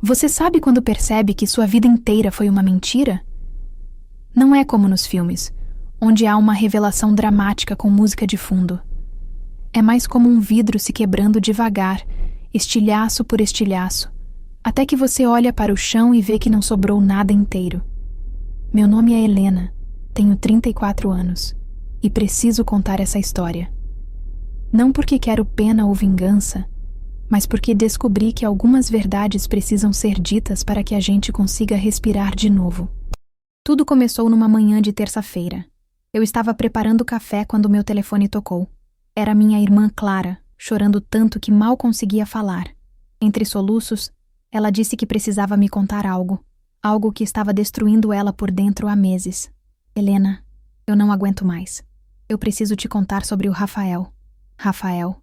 Você sabe quando percebe que sua vida inteira foi uma mentira? Não é como nos filmes, onde há uma revelação dramática com música de fundo. É mais como um vidro se quebrando devagar, estilhaço por estilhaço, até que você olha para o chão e vê que não sobrou nada inteiro. Meu nome é Helena, tenho 34 anos e preciso contar essa história. Não porque quero pena ou vingança, mas porque descobri que algumas verdades precisam ser ditas para que a gente consiga respirar de novo. Tudo começou numa manhã de terça-feira. Eu estava preparando café quando meu telefone tocou. Era minha irmã Clara, chorando tanto que mal conseguia falar. Entre soluços, ela disse que precisava me contar algo que estava destruindo ela por dentro há meses. Helena, eu não aguento mais. Eu preciso te contar sobre o Rafael. Rafael,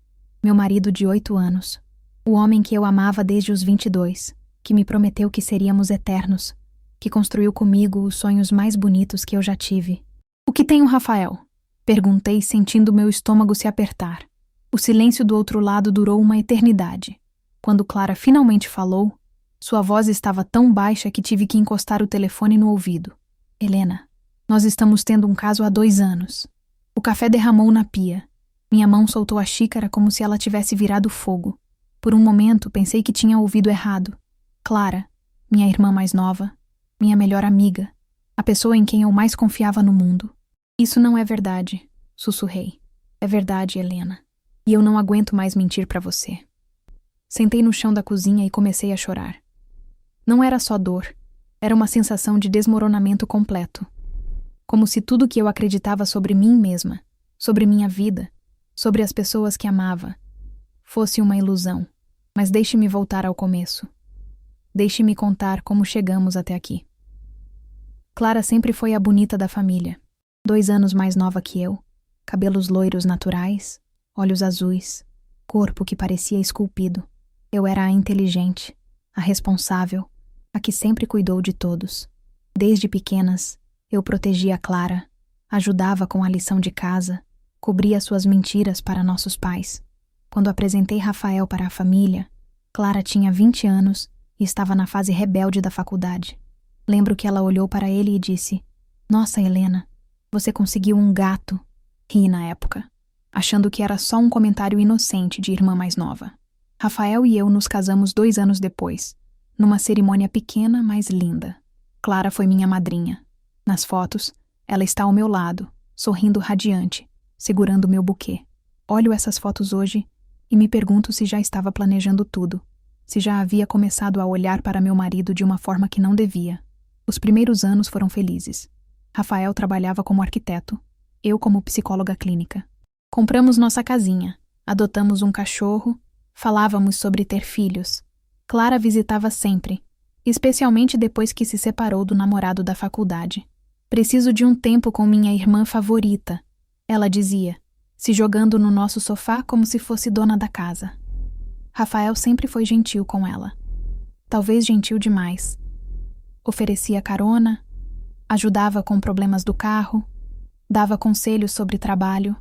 meu marido de 8 anos. O homem que eu amava desde os 22, que me prometeu que seríamos eternos, que construiu comigo os sonhos mais bonitos que eu já tive. O que tem o Rafael? Perguntei, sentindo meu estômago se apertar. O silêncio do outro lado durou uma eternidade. Quando Clara finalmente falou, sua voz estava tão baixa que tive que encostar o telefone no ouvido. Helena, nós estamos tendo um caso há 2 anos. O café derramou na pia. Minha mão soltou a xícara como se ela tivesse virado fogo. Por um momento, pensei que tinha ouvido errado. Clara, minha irmã mais nova, minha melhor amiga, a pessoa em quem eu mais confiava no mundo. Isso não é verdade, sussurrei. É verdade, Helena. E eu não aguento mais mentir para você. Sentei no chão da cozinha e comecei a chorar. Não era só dor, era uma sensação de desmoronamento completo. Como se tudo que eu acreditava sobre mim mesma, sobre minha vida, sobre as pessoas que amava, fosse uma ilusão. Mas deixe-me voltar ao começo. Deixe-me contar como chegamos até aqui. Clara sempre foi a bonita da família. 2 anos mais nova que eu, cabelos loiros naturais, olhos azuis, corpo que parecia esculpido. Eu era a inteligente, a responsável, a que sempre cuidou de todos. Desde pequenas, eu protegia Clara, ajudava com a lição de casa, cobria suas mentiras para nossos pais. Quando apresentei Rafael para a família, Clara tinha 20 anos e estava na fase rebelde da faculdade. Lembro que ela olhou para ele e disse: "Nossa, Helena, você conseguiu um gato." Ri na época, achando que era só um comentário inocente de irmã mais nova. Rafael e eu nos casamos 2 anos depois, numa cerimônia pequena, mas linda. Clara foi minha madrinha. Nas fotos, ela está ao meu lado, sorrindo radiante, segurando meu buquê. Olho essas fotos hoje e me pergunto se já estava planejando tudo, se já havia começado a olhar para meu marido de uma forma que não devia. Os primeiros anos foram felizes. Rafael trabalhava como arquiteto, eu como psicóloga clínica. Compramos nossa casinha, adotamos um cachorro, falávamos sobre ter filhos. Clara visitava sempre, especialmente depois que se separou do namorado da faculdade. Preciso de um tempo com minha irmã favorita, ela dizia, se jogando no nosso sofá como se fosse dona da casa. Rafael sempre foi gentil com ela. Talvez gentil demais. Oferecia carona, ajudava com problemas do carro, dava conselhos sobre trabalho.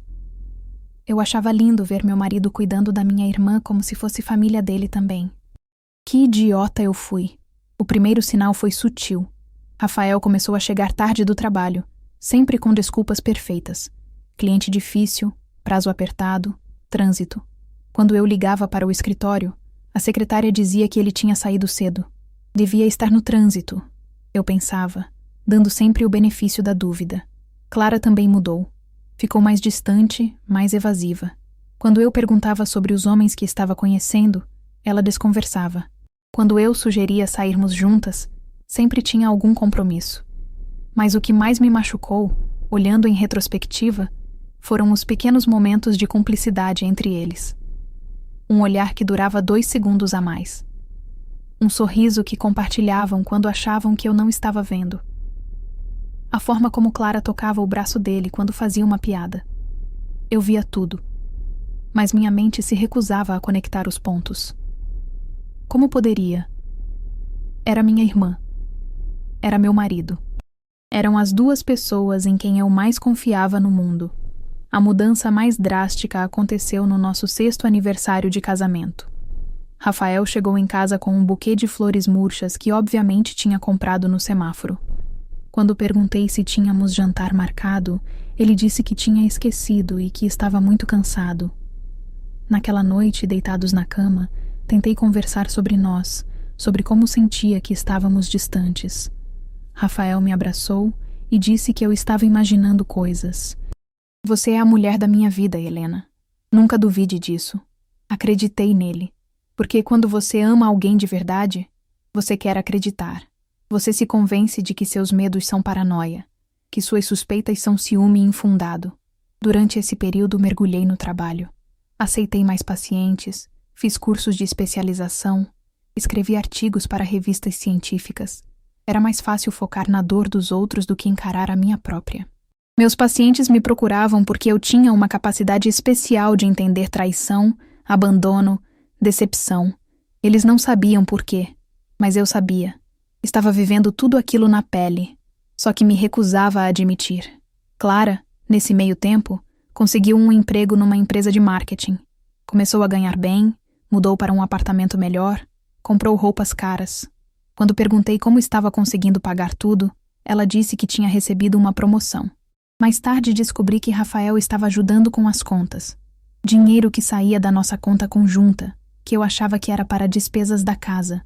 Eu achava lindo ver meu marido cuidando da minha irmã como se fosse família dele também. Que idiota eu fui. O primeiro sinal foi sutil. Rafael começou a chegar tarde do trabalho, sempre com desculpas perfeitas. Cliente difícil, prazo apertado, trânsito. Quando eu ligava para o escritório, a secretária dizia que ele tinha saído cedo. Devia estar no trânsito, eu pensava, dando sempre o benefício da dúvida. Clara também mudou. Ficou mais distante, mais evasiva. Quando eu perguntava sobre os homens que estava conhecendo, ela desconversava. Quando eu sugeria sairmos juntas, sempre tinha algum compromisso. Mas o que mais me machucou, olhando em retrospectiva, foram os pequenos momentos de cumplicidade entre eles. Um olhar que durava 2 segundos a mais. Um sorriso que compartilhavam quando achavam que eu não estava vendo. A forma como Clara tocava o braço dele quando fazia uma piada. Eu via tudo, mas minha mente se recusava a conectar os pontos. Como poderia? Era minha irmã. Era meu marido. Eram as 2 pessoas em quem eu mais confiava no mundo. A mudança mais drástica aconteceu no nosso 6º aniversário de casamento. Rafael chegou em casa com um buquê de flores murchas que obviamente tinha comprado no semáforo. Quando perguntei se tínhamos jantar marcado, ele disse que tinha esquecido e que estava muito cansado. Naquela noite, deitados na cama, tentei conversar sobre nós, sobre como sentia que estávamos distantes. Rafael me abraçou e disse que eu estava imaginando coisas. Você é a mulher da minha vida, Helena. Nunca duvide disso. Acreditei nele. Porque quando você ama alguém de verdade, você quer acreditar. Você se convence de que seus medos são paranoia, que suas suspeitas são ciúme infundado. Durante esse período mergulhei no trabalho. Aceitei mais pacientes, fiz cursos de especialização, escrevi artigos para revistas científicas. Era mais fácil focar na dor dos outros do que encarar a minha própria. Meus pacientes me procuravam porque eu tinha uma capacidade especial de entender traição, abandono, decepção. Eles não sabiam por quê, mas eu sabia. Estava vivendo tudo aquilo na pele, só que me recusava a admitir. Clara, nesse meio tempo, conseguiu um emprego numa empresa de marketing. Começou a ganhar bem, mudou para um apartamento melhor, comprou roupas caras. Quando perguntei como estava conseguindo pagar tudo, ela disse que tinha recebido uma promoção. Mais tarde descobri que Rafael estava ajudando com as contas. Dinheiro que saía da nossa conta conjunta, que eu achava que era para despesas da casa.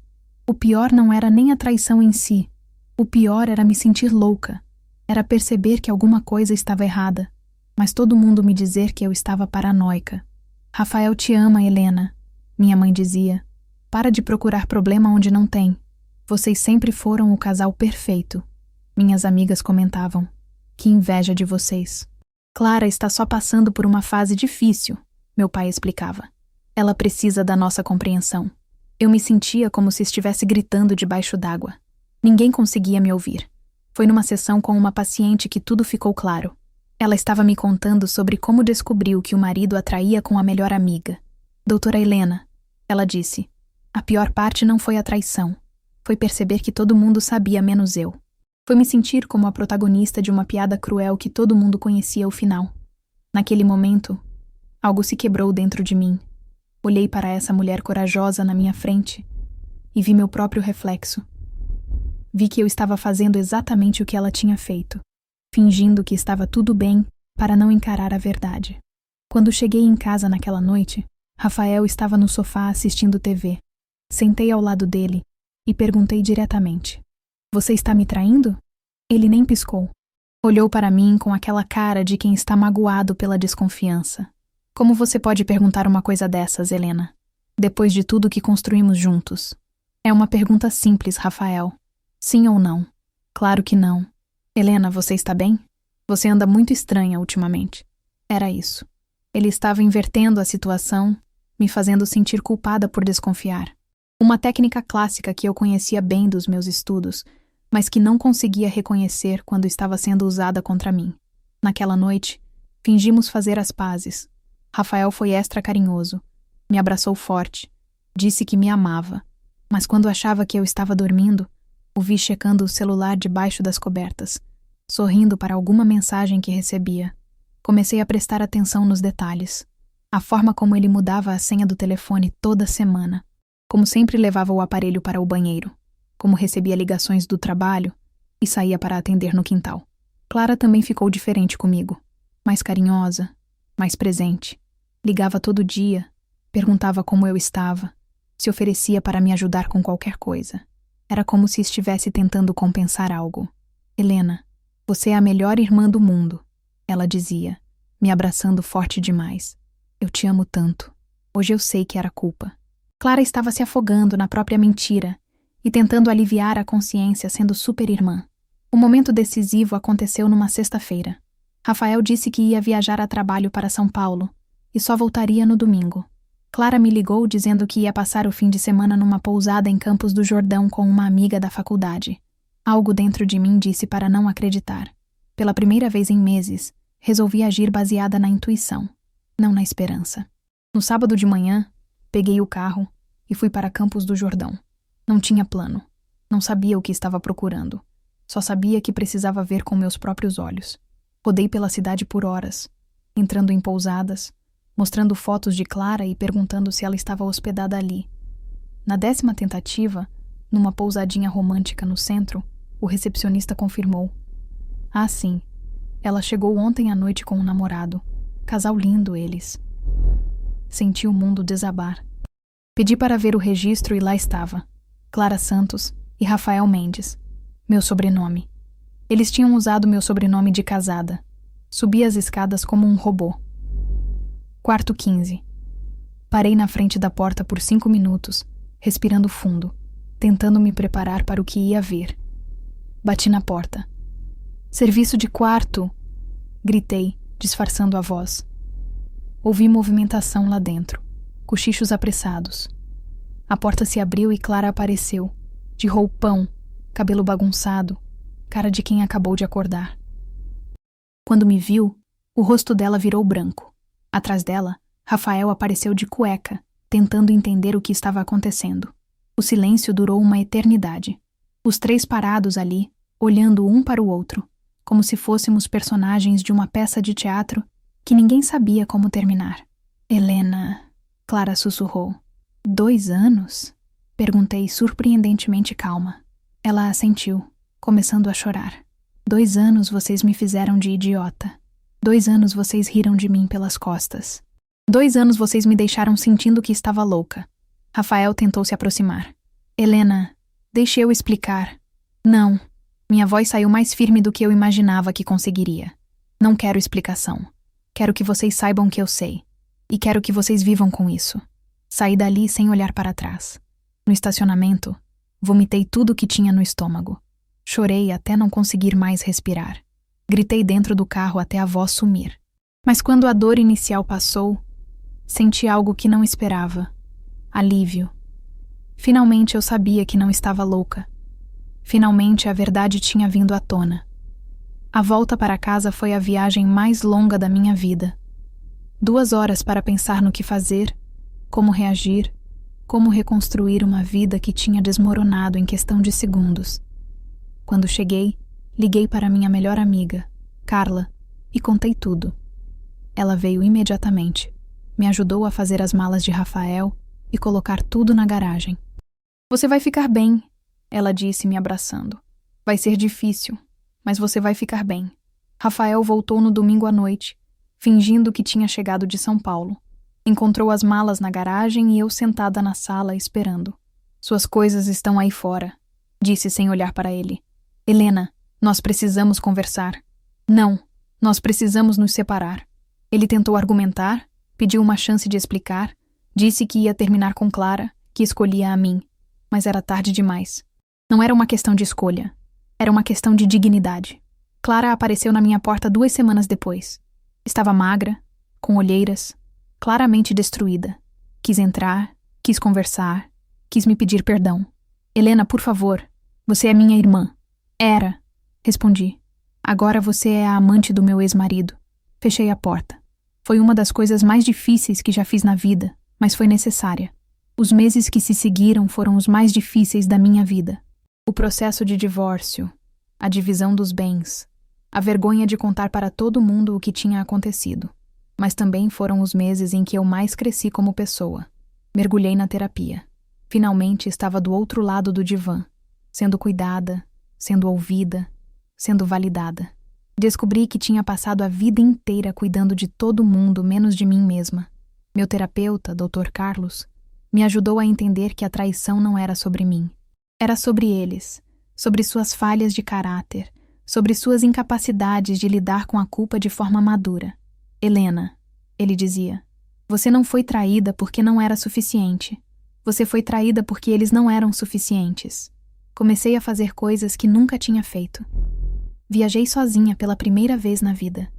O pior não era nem a traição em si. O pior era me sentir louca. Era perceber que alguma coisa estava errada. Mas todo mundo me dizer que eu estava paranoica. Rafael te ama, Helena, minha mãe dizia. Para de procurar problema onde não tem. Vocês sempre foram o casal perfeito. Minhas amigas comentavam. Que inveja de vocês. Clara está só passando por uma fase difícil, meu pai explicava. Ela precisa da nossa compreensão. Eu me sentia como se estivesse gritando debaixo d'água. Ninguém conseguia me ouvir. Foi numa sessão com uma paciente que tudo ficou claro. Ela estava me contando sobre como descobriu que o marido a traía com a melhor amiga. Doutora Helena, ela disse, a pior parte não foi a traição. Foi perceber que todo mundo sabia menos eu. Foi me sentir como a protagonista de uma piada cruel que todo mundo conhecia o final. Naquele momento, algo se quebrou dentro de mim. Olhei para essa mulher corajosa na minha frente e vi meu próprio reflexo. Vi que eu estava fazendo exatamente o que ela tinha feito, fingindo que estava tudo bem para não encarar a verdade. Quando cheguei em casa naquela noite, Rafael estava no sofá assistindo TV. Sentei ao lado dele e perguntei diretamente: Você está me traindo? Ele nem piscou. Olhou para mim com aquela cara de quem está magoado pela desconfiança. Como você pode perguntar uma coisa dessas, Helena? Depois de tudo que construímos juntos. É uma pergunta simples, Rafael. Sim ou não? Claro que não. Helena, você está bem? Você anda muito estranha ultimamente. Era isso. Ele estava invertendo a situação, me fazendo sentir culpada por desconfiar. Uma técnica clássica que eu conhecia bem dos meus estudos, mas que não conseguia reconhecer quando estava sendo usada contra mim. Naquela noite, fingimos fazer as pazes. Rafael foi extra carinhoso. Me abraçou forte. Disse que me amava. Mas quando achava que eu estava dormindo, o vi checando o celular debaixo das cobertas, sorrindo para alguma mensagem que recebia. Comecei a prestar atenção nos detalhes. A forma como ele mudava a senha do telefone toda semana. Como sempre levava o aparelho para o banheiro. Como recebia ligações do trabalho e saía para atender no quintal. Clara também ficou diferente comigo. Mais carinhosa, mais presente. Ligava todo dia, perguntava como eu estava, se oferecia para me ajudar com qualquer coisa. Era como se estivesse tentando compensar algo. Helena, você é a melhor irmã do mundo, ela dizia, me abraçando forte demais. Eu te amo tanto. Hoje eu sei que era culpa. Clara estava se afogando na própria mentira e tentando aliviar a consciência sendo super irmã. O momento decisivo aconteceu numa sexta-feira. Rafael disse que ia viajar a trabalho para São Paulo e só voltaria no domingo. Clara me ligou dizendo que ia passar o fim de semana numa pousada em Campos do Jordão com uma amiga da faculdade. Algo dentro de mim disse para não acreditar. Pela primeira vez em meses, resolvi agir baseada na intuição, não na esperança. No sábado de manhã, peguei o carro e fui para Campos do Jordão. Não tinha plano. Não sabia o que estava procurando. Só sabia que precisava ver com meus próprios olhos. Rodei pela cidade por horas, entrando em pousadas, mostrando fotos de Clara e perguntando se ela estava hospedada ali. Na 10ª tentativa, numa pousadinha romântica no centro, o recepcionista confirmou. Ah, sim. Ela chegou ontem à noite com um namorado. Casal lindo eles. Senti o mundo desabar. Pedi para ver o registro e lá estava. Clara Santos e Rafael Mendes. Meu sobrenome. Eles tinham usado meu sobrenome de casada. Subi as escadas como um robô. Quarto 15. Parei na frente da porta por 5 minutos, respirando fundo, tentando me preparar para o que ia ver. Bati na porta. Serviço de quarto! Gritei, disfarçando a voz. Ouvi movimentação lá dentro, cochichos apressados. A porta se abriu e Clara apareceu, de roupão, cabelo bagunçado, cara de quem acabou de acordar. Quando me viu, o rosto dela virou branco. Atrás dela, Rafael apareceu de cueca, tentando entender o que estava acontecendo. O silêncio durou uma eternidade. Os três parados ali, olhando um para o outro, como se fôssemos personagens de uma peça de teatro que ninguém sabia como terminar. Helena, Clara sussurrou. 2 anos? Perguntei surpreendentemente calma. Ela assentiu, começando a chorar. 2 anos vocês me fizeram de idiota. 2 anos vocês riram de mim pelas costas. 2 anos vocês me deixaram sentindo que estava louca. Rafael tentou se aproximar. Helena, deixe eu explicar. Não. Minha voz saiu mais firme do que eu imaginava que conseguiria. Não quero explicação. Quero que vocês saibam que eu sei. E quero que vocês vivam com isso. Saí dali sem olhar para trás. No estacionamento, vomitei tudo o que tinha no estômago. Chorei até não conseguir mais respirar. Gritei dentro do carro até a voz sumir. Mas quando a dor inicial passou, senti algo que não esperava. Alívio. Finalmente eu sabia que não estava louca. Finalmente a verdade tinha vindo à tona. A volta para casa foi a viagem mais longa da minha vida. 2 horas para pensar no que fazer, como reagir, como reconstruir uma vida que tinha desmoronado em questão de segundos. Quando cheguei, liguei para minha melhor amiga, Carla, e contei tudo. Ela veio imediatamente, me ajudou a fazer as malas de Rafael e colocar tudo na garagem. Você vai ficar bem, ela disse me abraçando. Vai ser difícil, mas você vai ficar bem. Rafael voltou no domingo à noite, fingindo que tinha chegado de São Paulo. Encontrou as malas na garagem e eu sentada na sala esperando. Suas coisas estão aí fora, disse sem olhar para ele. Helena, nós precisamos conversar. Não, nós precisamos nos separar. Ele tentou argumentar, pediu uma chance de explicar, disse que ia terminar com Clara, que escolhia a mim. Mas era tarde demais. Não era uma questão de escolha. Era uma questão de dignidade. Clara apareceu na minha porta 2 semanas depois. Estava magra, com olheiras, claramente destruída. Quis entrar, quis conversar, quis me pedir perdão. Helena, por favor, você é minha irmã. Era, respondi. Agora você é a amante do meu ex-marido. Fechei a porta. Foi uma das coisas mais difíceis que já fiz na vida, mas foi necessária. Os meses que se seguiram foram os mais difíceis da minha vida. O processo de divórcio, a divisão dos bens, a vergonha de contar para todo mundo o que tinha acontecido. Mas também foram os meses em que eu mais cresci como pessoa. Mergulhei na terapia. Finalmente estava do outro lado do divã, sendo cuidada, sendo ouvida, sendo validada. Descobri que tinha passado a vida inteira cuidando de todo mundo menos de mim mesma. Meu terapeuta, Dr. Carlos, me ajudou a entender que a traição não era sobre mim. Era sobre eles, sobre suas falhas de caráter, sobre suas incapacidades de lidar com a culpa de forma madura. Helena, ele dizia, você não foi traída porque não era suficiente. Você foi traída porque eles não eram suficientes. Comecei a fazer coisas que nunca tinha feito. Viajei sozinha pela primeira vez na vida.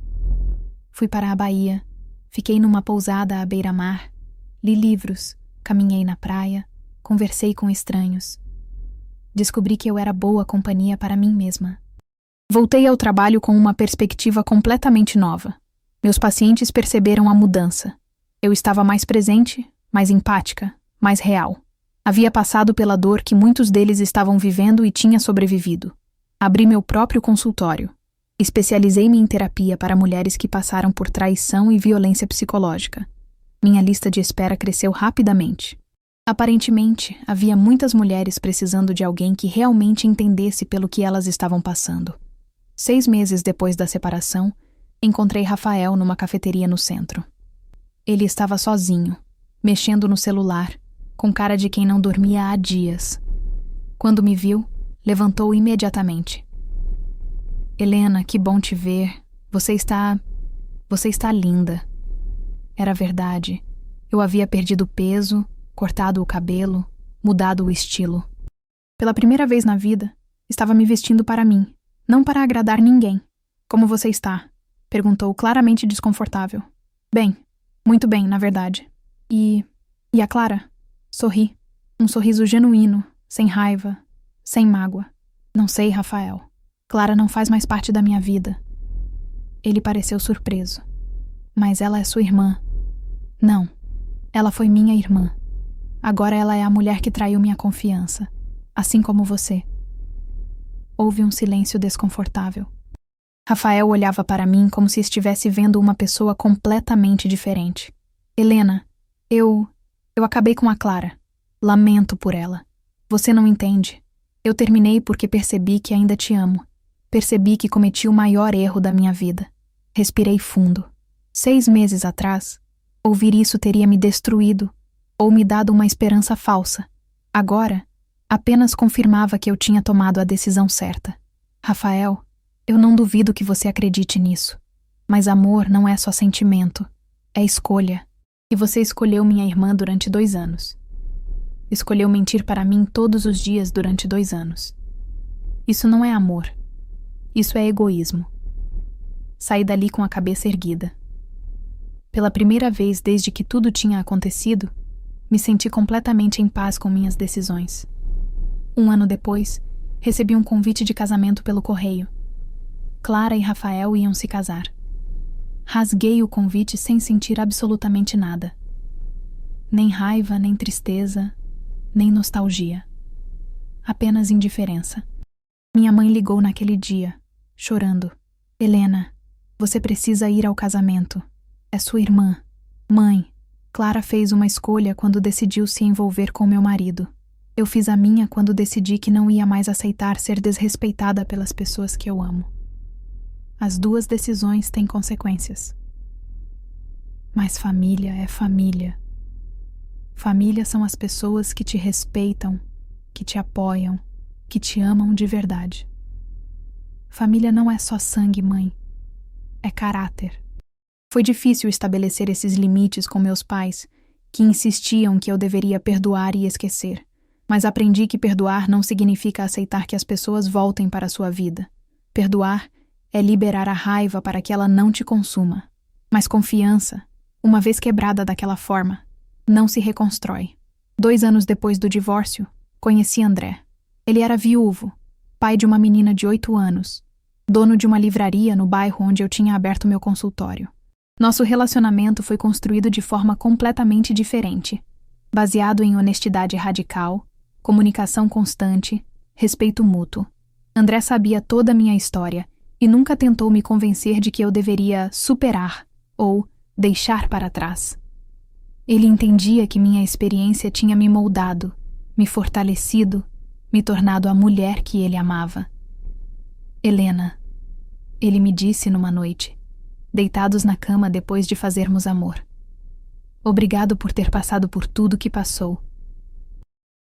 Fui para a Bahia, fiquei numa pousada à beira-mar, li livros, caminhei na praia, conversei com estranhos. Descobri que eu era boa companhia para mim mesma. Voltei ao trabalho com uma perspectiva completamente nova. Meus pacientes perceberam a mudança. Eu estava mais presente, mais empática, mais real. Havia passado pela dor que muitos deles estavam vivendo e tinha sobrevivido. Abri meu próprio consultório. Especializei-me em terapia para mulheres que passaram por traição e violência psicológica. Minha lista de espera cresceu rapidamente. Aparentemente, havia muitas mulheres precisando de alguém que realmente entendesse pelo que elas estavam passando. 6 meses depois da separação, encontrei Rafael numa cafeteria no centro. Ele estava sozinho, mexendo no celular, com cara de quem não dormia há dias. Quando me viu, levantou imediatamente. Helena, que bom te ver. Você está linda. Era verdade. Eu havia perdido peso, cortado o cabelo, mudado o estilo. Pela primeira vez na vida, estava me vestindo para mim, não para agradar ninguém. Como você está? Perguntou claramente desconfortável. Bem, muito bem, na verdade. E a Clara? Sorri. Um sorriso genuíno, sem raiva, sem mágoa. Não sei, Rafael. Clara não faz mais parte da minha vida. Ele pareceu surpreso. Mas ela é sua irmã. Não, ela foi minha irmã. Agora ela é a mulher que traiu minha confiança, assim como você. Houve um silêncio desconfortável. Rafael olhava para mim como se estivesse vendo uma pessoa completamente diferente. Helena, eu acabei com a Clara. Lamento por ela. Você não entende. Eu terminei porque percebi que ainda te amo. Percebi que cometi o maior erro da minha vida. Respirei fundo. 6 meses atrás, ouvir isso teria me destruído ou me dado uma esperança falsa. Agora, apenas confirmava que eu tinha tomado a decisão certa. Rafael, eu não duvido que você acredite nisso. Mas amor não é só sentimento. É escolha. E você escolheu minha irmã durante 2 anos. Escolheu mentir para mim todos os dias durante 2 anos. Isso não é amor. Isso é egoísmo. Saí dali com a cabeça erguida. Pela primeira vez desde que tudo tinha acontecido, me senti completamente em paz com minhas decisões. 1 ano depois, recebi um convite de casamento pelo correio. Clara e Rafael iam se casar. Rasguei o convite sem sentir absolutamente nada. Nem raiva, nem tristeza, nem nostalgia. Apenas indiferença. Minha mãe ligou naquele dia, chorando. Helena, você precisa ir ao casamento. É sua irmã. Mãe, Clara fez uma escolha quando decidiu se envolver com meu marido. Eu fiz a minha quando decidi que não ia mais aceitar ser desrespeitada pelas pessoas que eu amo. As 2 decisões têm consequências. Mas família é família. Família são as pessoas que te respeitam, que te apoiam, que te amam de verdade. Família não é só sangue, mãe. É caráter. Foi difícil estabelecer esses limites com meus pais, que insistiam que eu deveria perdoar e esquecer. Mas aprendi que perdoar não significa aceitar que as pessoas voltem para a sua vida. Perdoar é liberar a raiva para que ela não te consuma. Mas confiança, uma vez quebrada daquela forma, não se reconstrói. 2 anos depois do divórcio, conheci André. Ele era viúvo, pai de uma menina de 8 anos, dono de uma livraria no bairro onde eu tinha aberto meu consultório. Nosso relacionamento foi construído de forma completamente diferente, baseado em honestidade radical, comunicação constante, respeito mútuo. André sabia toda a minha história e nunca tentou me convencer de que eu deveria superar ou deixar para trás. Ele entendia que minha experiência tinha me moldado, me fortalecido, me tornado a mulher que ele amava. Helena, ele me disse numa noite, deitados na cama depois de fazermos amor. Obrigado por ter passado por tudo que passou.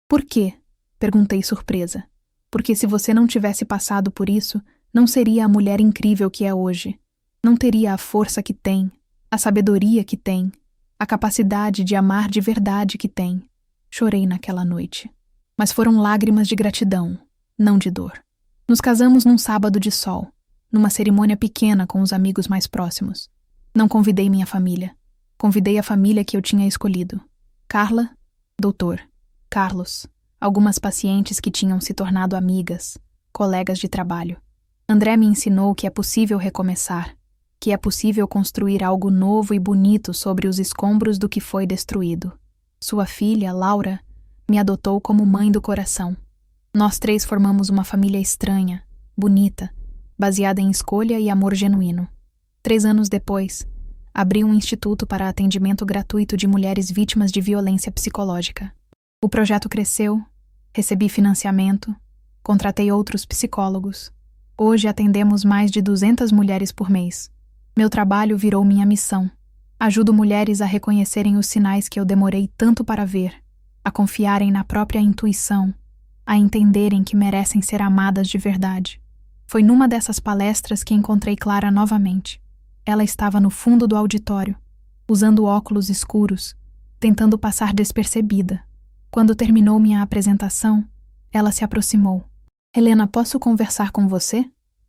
Por quê? Perguntei surpresa. Porque se você não tivesse passado por isso, não seria a mulher incrível que é hoje. Não teria a força que tem, a sabedoria que tem, a capacidade de amar de verdade que tem. Chorei naquela noite. Mas foram lágrimas de gratidão, não de dor. Nos casamos num sábado de sol, numa cerimônia pequena com os amigos mais próximos. Não convidei minha família. Convidei a família que eu tinha escolhido. Carla, doutor. Carlos, algumas pacientes que tinham se tornado amigas, colegas de trabalho. André me ensinou que é possível recomeçar, que é possível construir algo novo e bonito sobre os escombros do que foi destruído. Sua filha, Laura, me adotou como mãe do coração. Nós 3 formamos uma família estranha, bonita, baseada em escolha e amor genuíno. 3 anos depois, abri um instituto para atendimento gratuito de mulheres vítimas de violência psicológica. O projeto cresceu, recebi financiamento, contratei outros psicólogos. Hoje atendemos mais de 200 mulheres por mês. Meu trabalho virou minha missão. Ajudo mulheres a reconhecerem os sinais que eu demorei tanto para ver, a confiarem na própria intuição, a entenderem que merecem ser amadas de verdade. Foi numa dessas palestras que encontrei Clara novamente. Ela estava no fundo do auditório, usando óculos escuros, tentando passar despercebida. Quando terminou minha apresentação, ela se aproximou. Helena, posso conversar com você?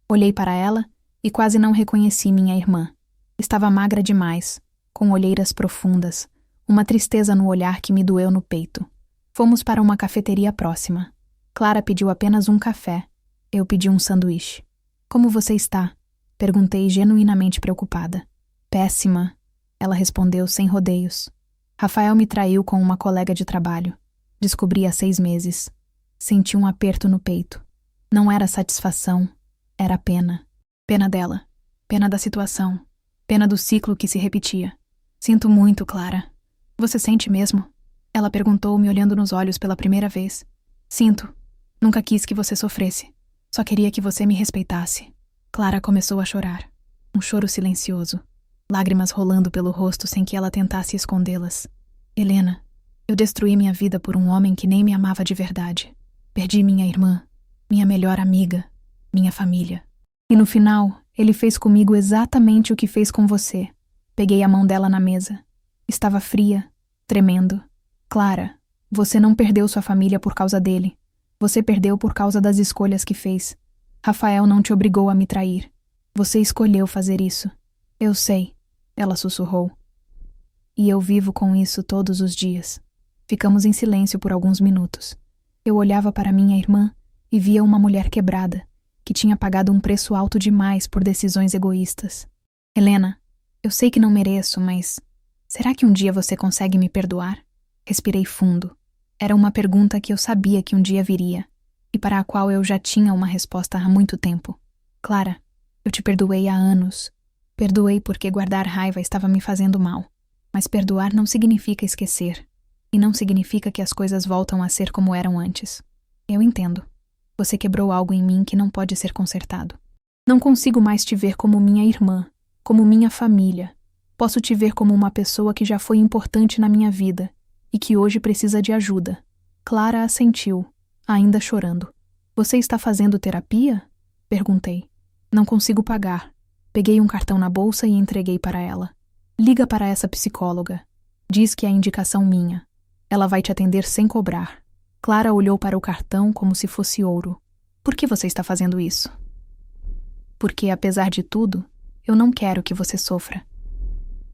Olhei para ela e quase não reconheci minha irmã. Estava magra demais, com olheiras profundas, uma tristeza no olhar que me doeu no peito. Fomos para uma cafeteria próxima. Clara pediu apenas um café. Eu pedi um sanduíche. Como você está? Perguntei genuinamente preocupada. Péssima, ela respondeu sem rodeios. Rafael me traiu com uma colega de trabalho. Descobri há 6 meses. Senti um aperto no peito. Não era satisfação, era pena. Pena dela, pena da situação, pena do ciclo que se repetia. Sinto muito, Clara. Você sente mesmo? Ela perguntou, me olhando nos olhos pela primeira vez. Sinto. Nunca quis que você sofresse. Só queria que você me respeitasse. Clara começou a chorar. Um choro silencioso. Lágrimas rolando pelo rosto sem que ela tentasse escondê-las. Helena, eu destruí minha vida por um homem que nem me amava de verdade. Perdi minha irmã, minha melhor amiga, minha família. E no final, ele fez comigo exatamente o que fez com você. Peguei a mão dela na mesa. Estava fria, tremendo. Clara, você não perdeu sua família por causa dele. Você perdeu por causa das escolhas que fez. Rafael não te obrigou a me trair. Você escolheu fazer isso. Eu sei, ela sussurrou. E eu vivo com isso todos os dias. Ficamos em silêncio por alguns minutos. Eu olhava para minha irmã e via uma mulher quebrada, que tinha pagado um preço alto demais por decisões egoístas. Helena, eu sei que não mereço, mas será que um dia você consegue me perdoar? Respirei fundo. Era uma pergunta que eu sabia que um dia viria, e para a qual eu já tinha uma resposta há muito tempo. Clara, eu te perdoei há anos. Perdoei porque guardar raiva estava me fazendo mal. Mas perdoar não significa esquecer. E não significa que as coisas voltam a ser como eram antes. Eu entendo. Você quebrou algo em mim que não pode ser consertado. Não consigo mais te ver como minha irmã, como minha família. Posso te ver como uma pessoa que já foi importante na minha vida e que hoje precisa de ajuda. Clara assentiu, ainda chorando. Você está fazendo terapia? Perguntei. Não consigo pagar. Peguei um cartão na bolsa e entreguei para ela. Liga para essa psicóloga. Diz que é indicação minha. Ela vai te atender sem cobrar. Clara olhou para o cartão como se fosse ouro. Por que você está fazendo isso? Porque, apesar de tudo, eu não quero que você sofra.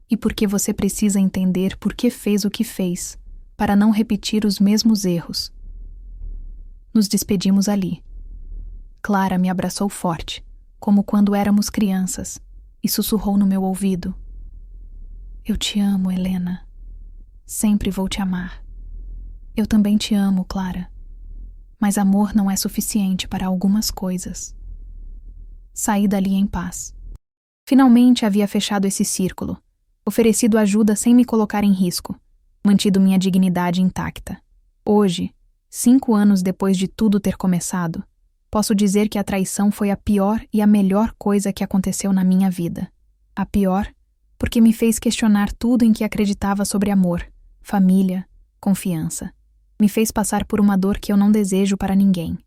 E porque você precisa entender por que fez o que fez, para não repetir os mesmos erros. Nos despedimos ali. Clara me abraçou forte, como quando éramos crianças, e sussurrou no meu ouvido. Eu te amo, Helena. Sempre vou te amar. Eu também te amo, Clara. Mas amor não é suficiente para algumas coisas. Saí dali em paz. Finalmente havia fechado esse círculo, oferecido ajuda sem me colocar em risco, mantido minha dignidade intacta. Hoje, 5 anos depois de tudo ter começado, posso dizer que a traição foi a pior e a melhor coisa que aconteceu na minha vida. A pior, porque me fez questionar tudo em que acreditava sobre amor, família, confiança. Me fez passar por uma dor que eu não desejo para ninguém.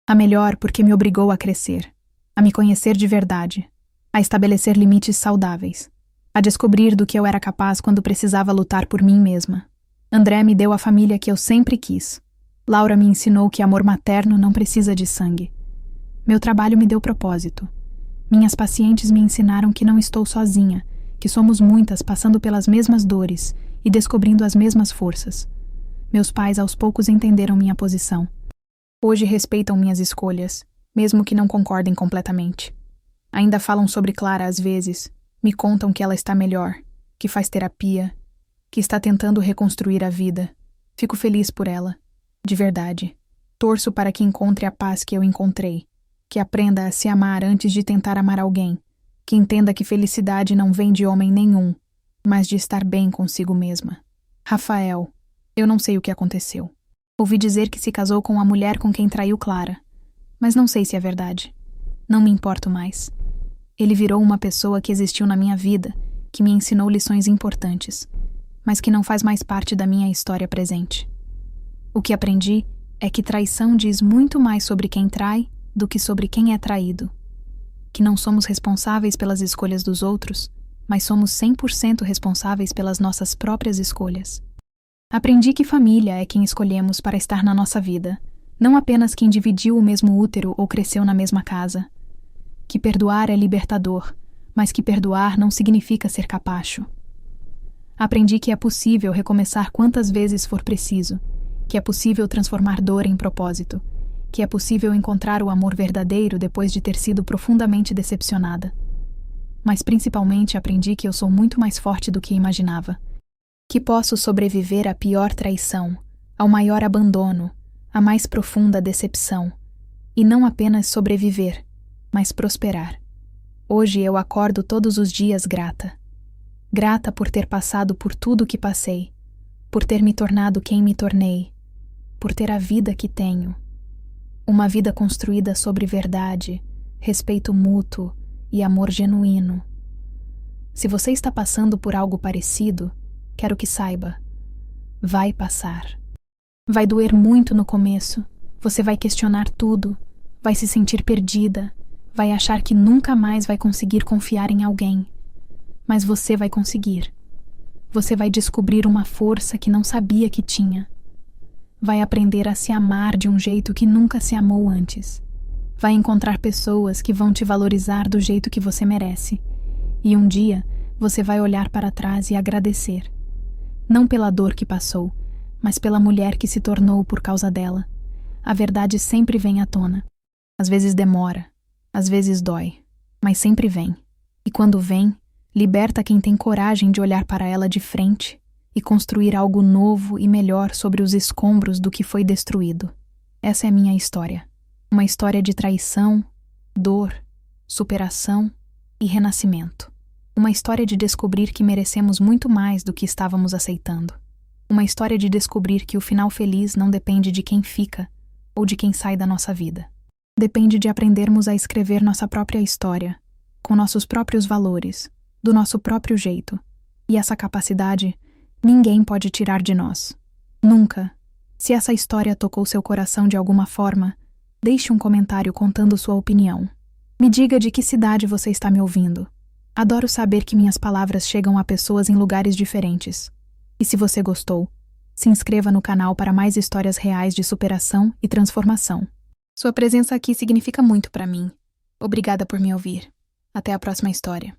A melhor, porque me obrigou a crescer, a me conhecer de verdade, a estabelecer limites saudáveis, a descobrir do que eu era capaz quando precisava lutar por mim mesma. André me deu a família que eu sempre quis. Laura me ensinou que amor materno não precisa de sangue. Meu trabalho me deu propósito. Minhas pacientes me ensinaram que não estou sozinha, que somos muitas passando pelas mesmas dores e descobrindo as mesmas forças. Meus pais aos poucos entenderam minha posição. Hoje respeitam minhas escolhas, mesmo que não concordem completamente. Ainda falam sobre Clara às vezes, me contam que ela está melhor, que faz terapia, que está tentando reconstruir a vida. Fico feliz por ela, de verdade. Torço para que encontre a paz que eu encontrei, que aprenda a se amar antes de tentar amar alguém, que entenda que felicidade não vem de homem nenhum, mas de estar bem consigo mesma. Rafael, eu não sei o que aconteceu. Ouvi dizer que se casou com a mulher com quem traiu Clara, mas não sei se é verdade. Não me importo mais. Ele virou uma pessoa que existiu na minha vida, que me ensinou lições importantes, mas que não faz mais parte da minha história presente. O que aprendi é que traição diz muito mais sobre quem trai do que sobre quem é traído. Que não somos responsáveis pelas escolhas dos outros, mas somos 100% responsáveis pelas nossas próprias escolhas. Aprendi que família é quem escolhemos para estar na nossa vida, não apenas quem dividiu o mesmo útero ou cresceu na mesma casa. Que perdoar é libertador, mas que perdoar não significa ser capacho. Aprendi que é possível recomeçar quantas vezes for preciso, que é possível transformar dor em propósito, que é possível encontrar o amor verdadeiro depois de ter sido profundamente decepcionada. Mas principalmente aprendi que eu sou muito mais forte do que imaginava, que posso sobreviver à pior traição, ao maior abandono, à mais profunda decepção, e não apenas sobreviver, mas prosperar. Hoje eu acordo todos os dias grata. Grata por ter passado por tudo o que passei, por ter me tornado quem me tornei, por ter a vida que tenho. Uma vida construída sobre verdade, respeito mútuo e amor genuíno. Se você está passando por algo parecido, quero que saiba, vai passar. Vai doer muito no começo, você vai questionar tudo, vai se sentir perdida, vai achar que nunca mais vai conseguir confiar em alguém. Mas você vai conseguir. Você vai descobrir uma força que não sabia que tinha. Vai aprender a se amar de um jeito que nunca se amou antes. Vai encontrar pessoas que vão te valorizar do jeito que você merece. E um dia, você vai olhar para trás e agradecer. Não pela dor que passou, mas pela mulher que se tornou por causa dela. A verdade sempre vem à tona. Às vezes demora, às vezes dói, mas sempre vem. E quando vem, liberta quem tem coragem de olhar para ela de frente e construir algo novo e melhor sobre os escombros do que foi destruído. Essa é a minha história. Uma história de traição, dor, superação e renascimento. Uma história de descobrir que merecemos muito mais do que estávamos aceitando. Uma história de descobrir que o final feliz não depende de quem fica ou de quem sai da nossa vida. Depende de aprendermos a escrever nossa própria história, com nossos próprios valores, do nosso próprio jeito. E essa capacidade ninguém pode tirar de nós. Nunca. Se essa história tocou seu coração de alguma forma, deixe um comentário contando sua opinião. Me diga de que cidade você está me ouvindo. Adoro saber que minhas palavras chegam a pessoas em lugares diferentes. E se você gostou, se inscreva no canal para mais histórias reais de superação e transformação. Sua presença aqui significa muito para mim. Obrigada por me ouvir. Até a próxima história.